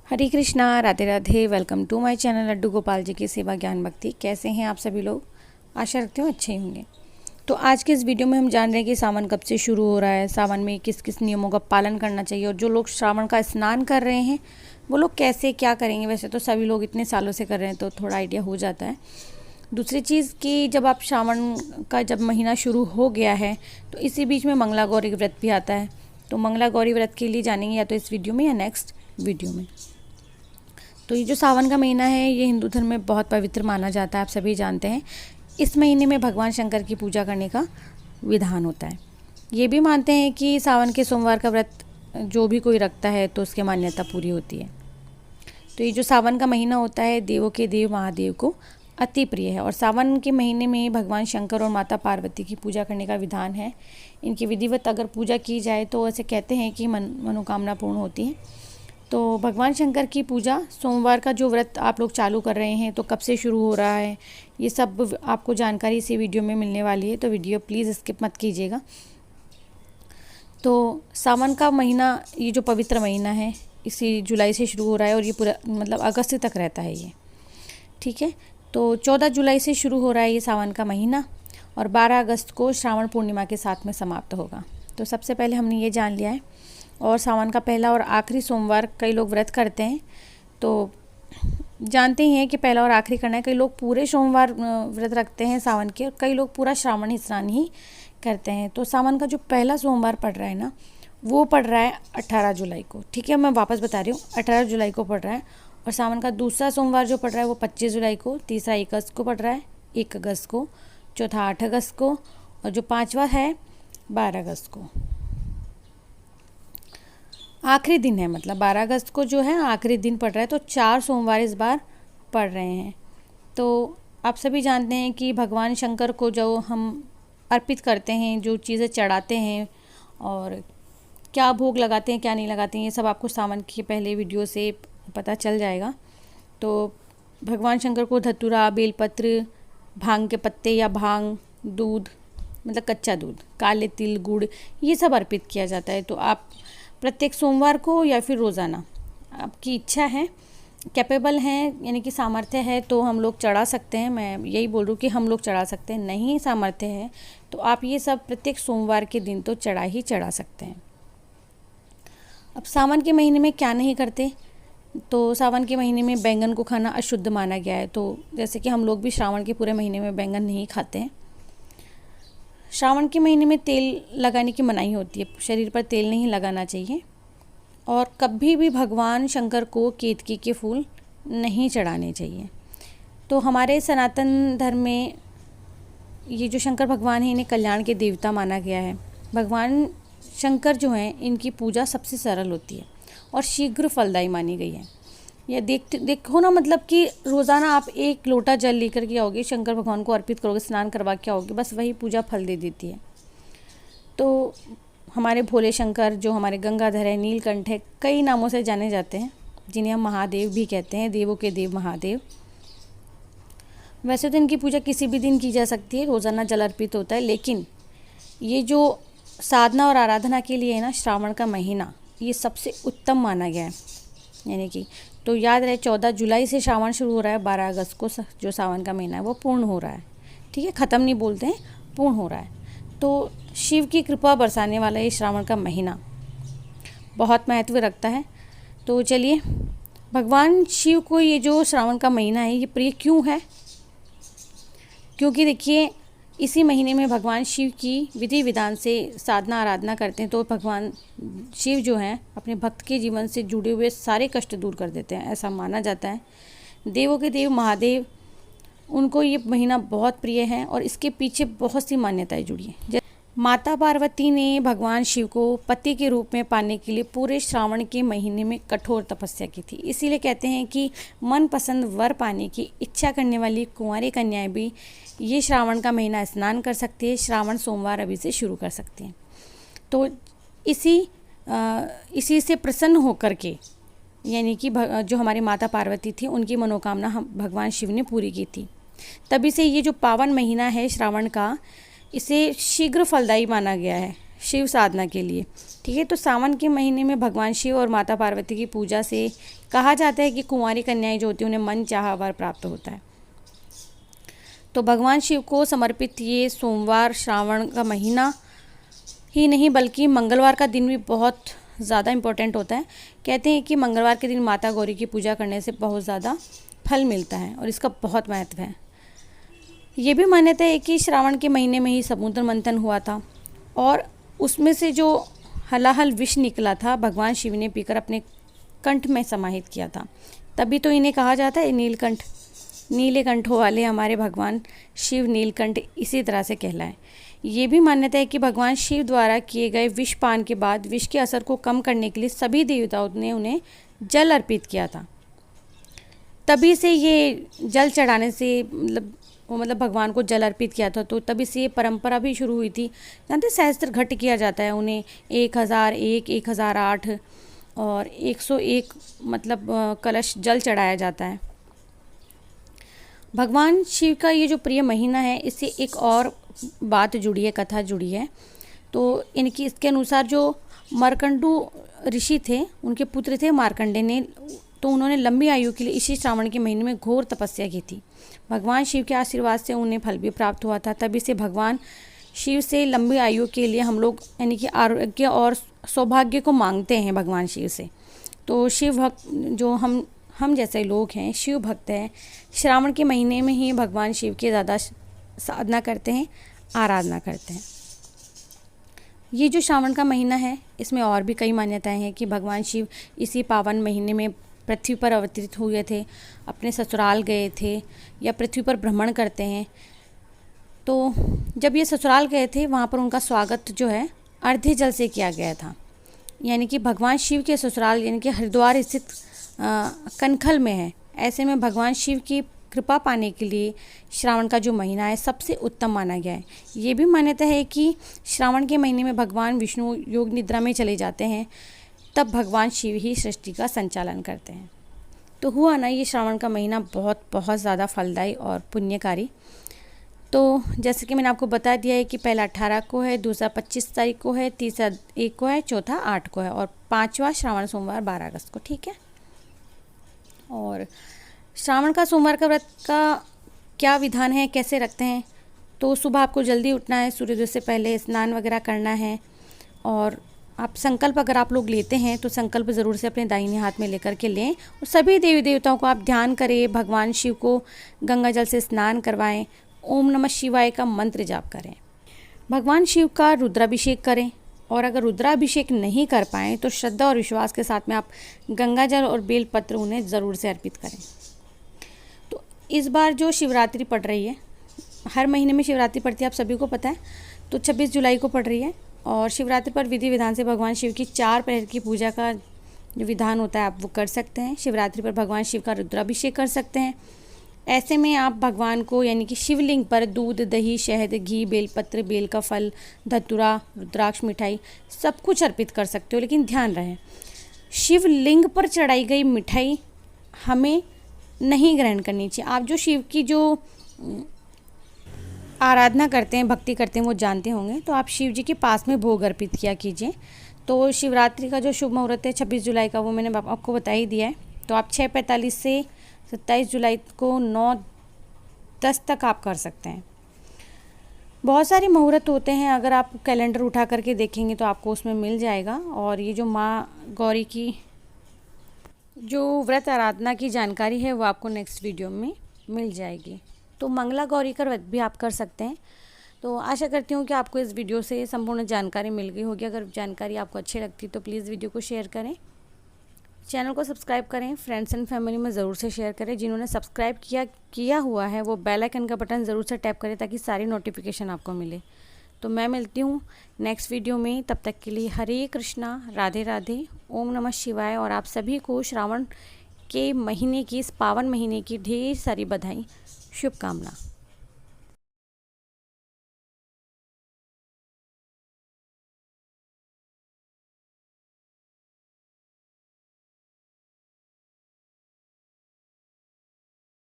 Hare Krishna, Radhe Radhe. Welcome to my channel Laddu Gopal ji की सेवा ज्ञान भक्ति। कैसे हैं आप सभी लोग? आशा रखती हूँ अच्छे ही होंगे। तो आज के इस वीडियो में हम जान रहे हैं कि सावन कब से शुरू हो रहा है, सावन में किस किस नियमों का पालन करना चाहिए और जो लोग श्रावण का स्नान कर रहे हैं वो लोग कैसे क्या करेंगे। वैसे तो सभी लोग इतने सालों से कर रहे हैं तो थोड़ा आइडिया हो जाता है। दूसरी चीज़ कि जब आप श्रावण का जब महीना शुरू हो गया है तो इसी बीच में मंगला गौरी व्रत भी आता है। तो मंगला गौरी व्रत के लिए जानेंगे या तो इस वीडियो में या नेक्स्ट वीडियो में। तो ये जो सावन का महीना है ये हिंदू धर्म में बहुत पवित्र माना जाता है, आप सभी जानते हैं। इस महीने में भगवान शंकर की पूजा करने का विधान होता है। ये भी मानते हैं कि सावन के सोमवार का व्रत जो भी कोई रखता है तो उसकी मान्यता पूरी होती है। तो ये जो सावन का महीना होता है देवों के देव महादेव को अति प्रिय है और सावन के महीने में भगवान शंकर और माता पार्वती की पूजा करने का विधान है। इनकी विधिवत अगर पूजा की जाए तो ऐसे कहते हैं कि मनोकामना पूर्ण होती है। तो भगवान शंकर की पूजा सोमवार का जो व्रत आप लोग चालू कर रहे हैं तो कब से शुरू हो रहा है ये सब आपको जानकारी इसी वीडियो में मिलने वाली है, तो वीडियो प्लीज़ स्किप मत कीजिएगा। तो सावन का महीना ये जो पवित्र महीना है इसी जुलाई से शुरू हो रहा है और ये पूरा मतलब अगस्त तक रहता है ये, ठीक है। तो 14 जुलाई से शुरू हो रहा है ये सावन का महीना और 12 अगस्त को श्रावण पूर्णिमा के साथ में समाप्त होगा। तो सबसे पहले हमने ये जान लिया है। और सावन का पहला और आखिरी सोमवार कई लोग व्रत करते हैं, तो जानते ही हैं कि पहला और आखिरी करना है। कई लोग पूरे सोमवार व्रत रखते हैं सावन के और कई लोग पूरा श्रावण स्नान ही करते हैं। तो सावन का जो पहला सोमवार पड़ रहा है ना वो पड़ रहा है 18 जुलाई को, ठीक है। मैं वापस बता रही हूँ, 18 जुलाई को पड़ रहा है। और सावन का दूसरा सोमवार जो पड़ रहा है वो 25 जुलाई को, तीसरा 1 अगस्त को पड़ रहा है, 1 अगस्त को, चौथा 8 अगस्त को और जो पाँचवा है 12 अगस्त को। आखिरी दिन है, मतलब 12 अगस्त को जो है आखिरी दिन पड़ रहा है। तो 4 सोमवार इस बार पड़ रहे हैं। तो आप सभी जानते हैं कि भगवान शंकर को जो हम अर्पित करते हैं, जो चीज़ें चढ़ाते हैं और क्या भोग लगाते हैं क्या नहीं लगाते हैं, ये सब आपको सावन के पहले वीडियो से पता चल जाएगा। तो भगवान शंकर को धतूरा, बेलपत्र, भांग के पत्ते या भांग, दूध मतलब कच्चा दूध, काले तिल, गुड़, ये सब अर्पित किया जाता है। तो आप प्रत्येक सोमवार को या फिर रोज़ाना, आपकी इच्छा है, कैपेबल हैं यानी कि सामर्थ्य है तो हम लोग चढ़ा सकते हैं। मैं यही बोल रही हूँ कि हम लोग चढ़ा सकते हैं, नहीं सामर्थ्य है तो आप ये सब प्रत्येक सोमवार के दिन तो चढ़ा सकते हैं। अब सावन के महीने में क्या नहीं करते, तो सावन के महीने में बैंगन को खाना अशुद्ध माना गया है। तो जैसे कि हम लोग भी श्रावण के पूरे महीने में बैंगन नहीं खाते हैं। श्रावण के महीने में तेल लगाने की मनाही होती है, शरीर पर तेल नहीं लगाना चाहिए। और कभी भी भगवान शंकर को केतकी के फूल नहीं चढ़ाने चाहिए। तो हमारे सनातन धर्म में ये जो शंकर भगवान हैं इन्हें कल्याण के देवता माना गया है। भगवान शंकर जो हैं इनकी पूजा सबसे सरल होती है और शीघ्र फलदायी मानी गई है। यह देखो ना, मतलब कि रोज़ाना आप 1 लोटा जल लेकर के आओगे, शंकर भगवान को अर्पित करोगे, स्नान करवा के आओगे, बस वही पूजा फल दे देती है। तो हमारे भोले शंकर जो हमारे गंगाधर है, नीलकंठ है, कई नामों से जाने जाते हैं जिन्हें हम महादेव भी कहते हैं, देवों के देव महादेव। वैसे तो इनकी पूजा किसी भी दिन की जा सकती है, रोज़ाना जल अर्पित होता है, लेकिन ये जो साधना और आराधना के लिए है ना श्रावण का महीना ये सबसे उत्तम माना गया है। यानी कि तो याद रहे 14 जुलाई से श्रावण शुरू हो रहा है, 12 अगस्त को जो सावन का महीना है वो पूर्ण हो रहा है, ठीक है। ख़त्म नहीं बोलते हैं, पूर्ण हो रहा है। तो शिव की कृपा बरसाने वाला ये श्रावण का महीना बहुत महत्व रखता है। तो चलिए, भगवान शिव को ये जो श्रावण का महीना है ये प्रिय क्यों है? क्योंकि देखिए इसी महीने में भगवान शिव की विधि विधान से साधना आराधना करते हैं तो भगवान शिव जो हैं अपने भक्त के जीवन से जुड़े हुए सारे कष्ट दूर कर देते हैं, ऐसा माना जाता है। देवों के देव महादेव उनको ये महीना बहुत प्रिय है और इसके पीछे बहुत सी मान्यताएं जुड़ी हैं। माता पार्वती ने भगवान शिव को पति के रूप में पाने के लिए पूरे श्रावण के महीने में कठोर तपस्या की थी। इसीलिए कहते हैं कि मनपसंद वर पाने की इच्छा करने वाली कुंवारी कन्याएं भी ये श्रावण का महीना स्नान कर सकती है, श्रावण सोमवार अभी से शुरू कर सकती हैं। तो इसी से प्रसन्न होकर के यानी कि जो हमारी माता पार्वती थी उनकी मनोकामना हम भगवान शिव ने पूरी की थी। तभी से ये जो पावन महीना है श्रावण का, इसे शीघ्र फलदायी माना गया है। शिव साधना के लिए। ठीक है, तो सावन के महीने में भगवान शिव और माता पार्वती की पूजा से कहा जाता है कि कुंवारी कन्याएं जो होती हैं उन्हें मन चाहा वर प्राप्त होता है। तो भगवान शिव को समर्पित ये सोमवार श्रावण का महीना ही नहीं बल्कि मंगलवार का दिन भी बहुत ज़्यादा इम्पोर्टेंट होता है। कहते हैं कि मंगलवार के दिन माता गौरी की पूजा करने से बहुत ज़्यादा फल मिलता है और इसका बहुत महत्व है। ये भी मान्यता है कि श्रावण के महीने में ही समुद्र मंथन हुआ था और उसमें से जो हलाहल विष निकला था भगवान शिव ने पीकर अपने कंठ में समाहित किया था। तभी तो इन्हें कहा जाता है नीलकंठ। नीले कंठों वाले हमारे भगवान शिव नीलकंठ इसी तरह से कहलाए। ये भी मान्यता है कि भगवान शिव द्वारा किए गए विष पान के बाद विष के असर को कम करने के लिए सभी देवताओं ने उन्हें जल अर्पित किया था। तभी से ये जल चढ़ाने से मतलब भगवान को जल अर्पित किया था, तो तभी से ये परंपरा भी शुरू हुई थी। जानते सहस्त्र घट किया जाता है उन्हें, 1001, 1008 और 101 मतलब कलश जल चढ़ाया जाता है। भगवान शिव का ये जो प्रिय महीना है इससे एक और बात जुड़ी है, कथा जुड़ी है। तो इसके अनुसार जो मार्कंडू ऋषि थे उनके पुत्र थे मार्कंडे ने, तो उन्होंने लंबी आयु के लिए इसी श्रावण के महीने में घोर तपस्या की थी। भगवान शिव के आशीर्वाद से उन्हें फल भी प्राप्त हुआ था। तभी से भगवान शिव से लंबी आयु के लिए हम लोग यानी कि आरोग्य और सौभाग्य को मांगते हैं भगवान शिव से। तो शिव भक्त जो हम जैसे लोग हैं शिव भक्त हैं, श्रावण के महीने में ही भगवान शिव की ज़्यादा साधना करते हैं, आराधना करते हैं। ये जो श्रावण का महीना है इसमें और भी कई मान्यताएं हैं कि भगवान शिव इसी पावन महीने में पृथ्वी पर अवतरित हुए थे, अपने ससुराल गए थे या पृथ्वी पर भ्रमण करते हैं। तो जब ये ससुराल गए थे वहाँ पर उनका स्वागत जो है अर्धे जल से किया गया था। यानी कि भगवान शिव के ससुराल यानी कि हरिद्वार स्थित कनखल में है। ऐसे में भगवान शिव की कृपा पाने के लिए श्रावण का जो महीना है सबसे उत्तम माना गया है। ये भी मान्यता है कि श्रावण के महीने में भगवान विष्णु योग निद्रा में चले जाते हैं, तब भगवान शिव ही सृष्टि का संचालन करते हैं। तो हुआ ना ये श्रावण का महीना बहुत बहुत ज़्यादा फलदायी और पुण्यकारी। तो जैसे कि मैंने आपको बता दिया है कि पहला 18 को है, दूसरा 25 तारीख को है, तीसरा 1 को है, चौथा 8 को है और 5वां श्रावण सोमवार 12 अगस्त को। ठीक है, और श्रावण का सोमवार का व्रत का क्या विधान है, कैसे रखते हैं? तो सुबह आपको जल्दी उठना है, सूर्योदय से पहले स्नान वगैरह करना है और आप संकल्प अगर आप लोग लेते हैं तो संकल्प ज़रूर से अपने दाहिने हाथ में लेकर के लें और सभी देवी देवताओं को आप ध्यान करें, भगवान शिव को गंगा जल से स्नान करवाएं, ओम नमः शिवाय का मंत्र जाप करें, भगवान शिव का रुद्राभिषेक करें और अगर रुद्राभिषेक नहीं कर पाएँ तो श्रद्धा और विश्वास के साथ में आप गंगा जल और बेलपत्र उन्हें ज़रूर से अर्पित करें। तो इस बार जो शिवरात्रि पड़ रही है, हर महीने में शिवरात्रि पड़ती है, आप सभी को पता है, तो 26 जुलाई को पड़ रही है और शिवरात्रि पर विधि विधान से भगवान शिव की 4 पहर की पूजा का जो विधान होता है आप वो कर सकते हैं। शिवरात्रि पर भगवान शिव का रुद्राभिषेक कर सकते हैं। ऐसे में आप भगवान को यानी कि शिवलिंग पर दूध, दही, शहद, घी, बेलपत्र, बेल का फल, धतूरा, रुद्राक्ष, मिठाई सब कुछ अर्पित कर सकते हो। लेकिन ध्यान रहे शिवलिंग पर चढ़ाई गई मिठाई हमें नहीं ग्रहण करनी चाहिए। आप जो शिव की जो आराधना करते हैं, भक्ति करते हैं वो जानते होंगे, तो आप शिव जी के पास में भोग अर्पित किया कीजिए। तो शिवरात्रि का जो शुभ मुहूर्त है 26 जुलाई का वो मैंने आपको बता ही दिया है। तो आप 6:45 से 27 जुलाई को 9:10 तक आप कर सकते हैं। बहुत सारे मुहूर्त होते हैं, अगर आप कैलेंडर उठा करके देखेंगे तो आपको उसमें मिल जाएगा। और ये जो माँ गौरी की जो व्रत आराधना की जानकारी है वो आपको नेक्स्ट वीडियो में मिल जाएगी। तो मंगला गौरी का व्रत भी आप कर सकते हैं। तो आशा करती हूँ कि आपको इस वीडियो से संपूर्ण जानकारी मिल गई होगी। अगर जानकारी आपको अच्छी लगती तो प्लीज़ वीडियो को शेयर करें, चैनल को सब्सक्राइब करें, फ्रेंड्स एंड फैमिली में ज़रूर से शेयर करें। जिन्होंने सब्सक्राइब किया हुआ है वो बेल आइकन का बटन ज़रूर से टैप करें ताकि सारी नोटिफिकेशन आपको मिले। तो मैं मिलती हूँ नेक्स्ट वीडियो में, तब तक के लिए हरे कृष्णा, राधे राधे, ओम नमः शिवाय। और आप सभी को श्रावण के महीने की, इस पावन महीने की ढेर सारी बधाई, शुभकामना।